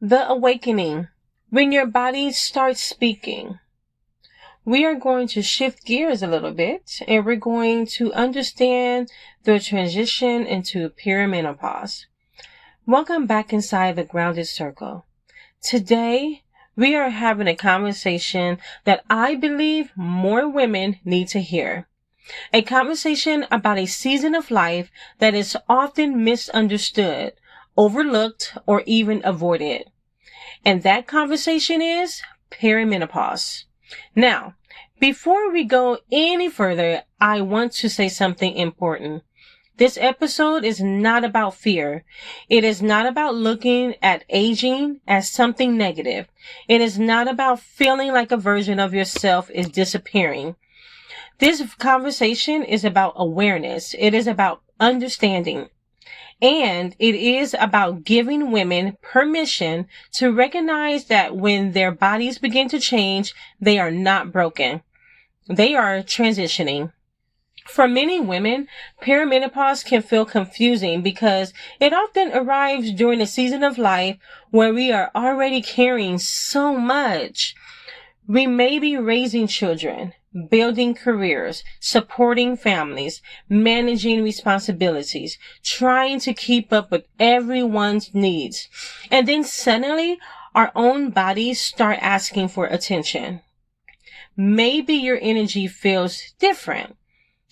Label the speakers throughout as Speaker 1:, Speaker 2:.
Speaker 1: The awakening. When your body starts speaking. We are going to shift gears a little bit and we're going to understand the transition into perimenopause. Welcome back inside the grounded circle. Today, we are having a conversation that I believe more women need to hear. A conversation about a season of life that is often misunderstood, overlooked, or even avoided. And that conversation is perimenopause. Now, before we go any further, I want to say something important. This episode is not about fear. It is not about looking at aging as something negative. It is not about feeling like a version of yourself is disappearing. This conversation is about awareness. It is about understanding. And it is about giving women permission to recognize that when their bodies begin to change, they are not broken. They are transitioning. For many women, perimenopause can feel confusing because it often arrives during a season of life where we are already carrying so much. We may be raising children, building careers, supporting families, managing responsibilities, trying to keep up with everyone's needs. And then suddenly, our own bodies start asking for attention. Maybe your energy feels different.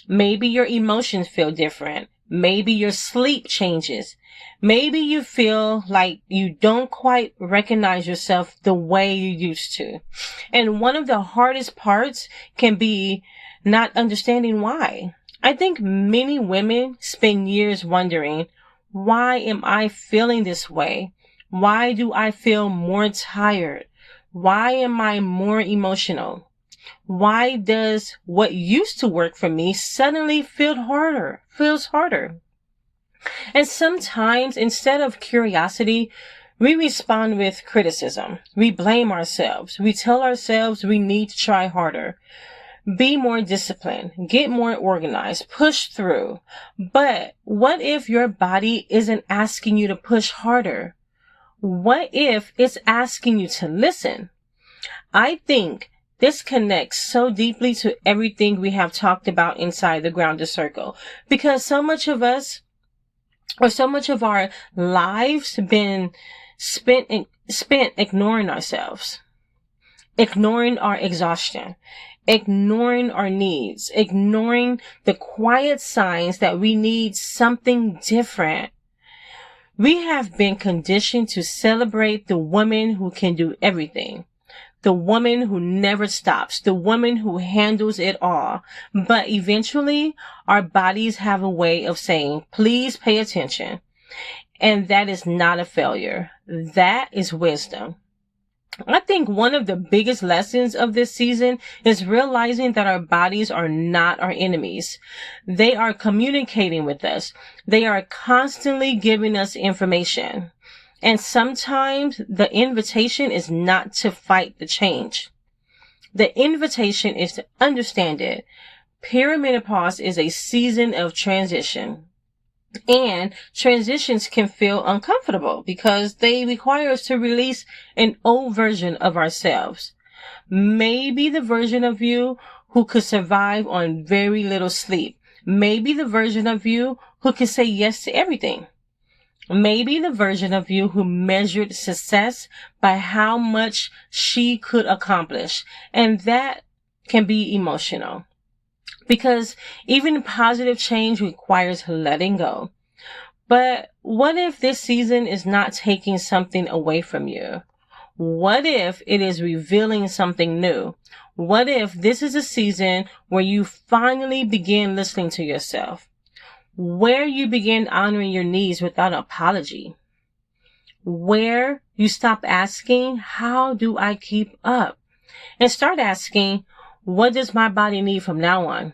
Speaker 1: Maybe your emotions feel different. Maybe your sleep changes. Maybe you feel like you don't quite recognize yourself the way you used to. And one of the hardest parts can be not understanding why. I think many women spend years wondering, why am I feeling this way? Why do I feel more tired? Why am I more emotional? Why does what used to work for me suddenly feels harder? And sometimes instead of curiosity, we respond with criticism. We blame ourselves. We tell ourselves we need to try harder, be more disciplined, get more organized, push through. But what if your body isn't asking you to push harder? What if it's asking you to listen? I think this connects so deeply to everything we have talked about inside the grounded circle, because so much of our lives been spent ignoring ourselves, ignoring our exhaustion, ignoring our needs, ignoring the quiet signs that we need something different. We have been conditioned to celebrate the woman who can do everything. The woman who never stops, the woman who handles it all. But eventually, our bodies have a way of saying, please pay attention. And that is not a failure. That is wisdom. I think one of the biggest lessons of this season is realizing that our bodies are not our enemies. They are communicating with us. They are constantly giving us information. And sometimes the invitation is not to fight the change. The invitation is to understand it. Perimenopause is a season of transition. And transitions can feel uncomfortable because they require us to release an old version of ourselves. Maybe the version of you who could survive on very little sleep. Maybe the version of you who could say yes to everything. Maybe the version of you who measured success by how much she could accomplish. And that can be emotional. Because even positive change requires letting go. But what if this season is not taking something away from you? What if it is revealing something new? What if this is a season where you finally begin listening to yourself? Where you begin honoring your needs without apology. Where you stop asking, how do I keep up? And start asking, what does my body need from now on?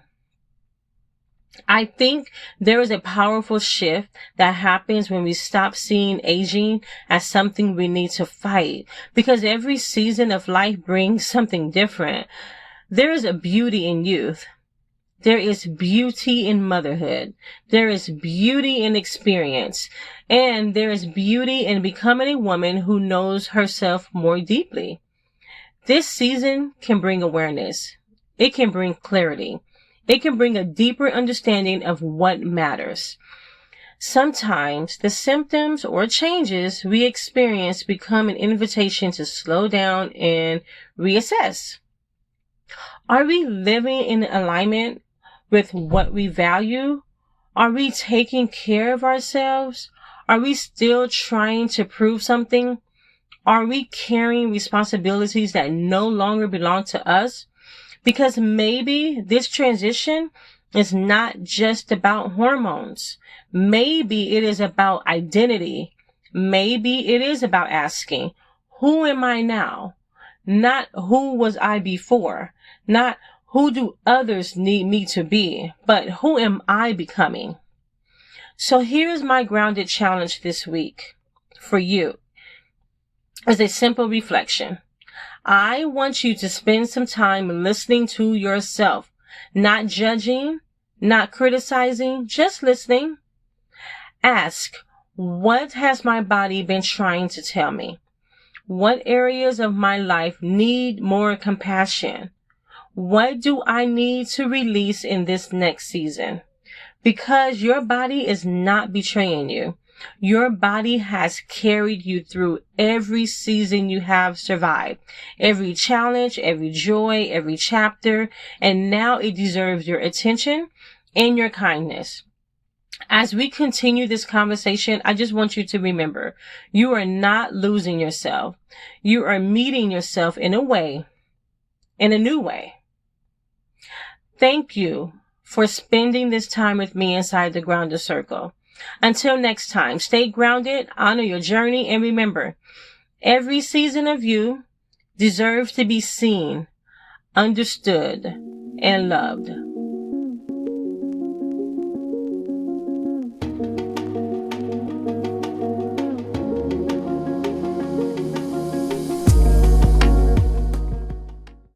Speaker 1: I think there is a powerful shift that happens when we stop seeing aging as something we need to fight, because every season of life brings something different. There is a beauty in youth. There is beauty in motherhood. There is beauty in experience. And there is beauty in becoming a woman who knows herself more deeply. This season can bring awareness. It can bring clarity. It can bring a deeper understanding of what matters. Sometimes the symptoms or changes we experience become an invitation to slow down and reassess. Are we living in alignment with what we value? Are we taking care of ourselves? Are we still trying to prove something? Are we carrying responsibilities that no longer belong to us? Because maybe this transition is not just about hormones. Maybe it is about identity. Maybe it is about asking, who am I now? Not who was I before? Not who do others need me to be? But who am I becoming? So here's my grounded challenge this week for you as a simple reflection. I want you to spend some time listening to yourself, not judging, not criticizing, just listening. Ask, what has my body been trying to tell me? What areas of my life need more compassion? What do I need to release in this next season? Because your body is not betraying you. Your body has carried you through every season you have survived, every challenge, every joy, every chapter, and now it deserves your attention and your kindness. As we continue this conversation, I just want you to remember, you are not losing yourself. You are meeting yourself in a new way. Thank you for spending this time with me inside the Grounded Circle. Until next time, stay grounded, honor your journey, and remember, every season of you deserves to be seen, understood, and loved.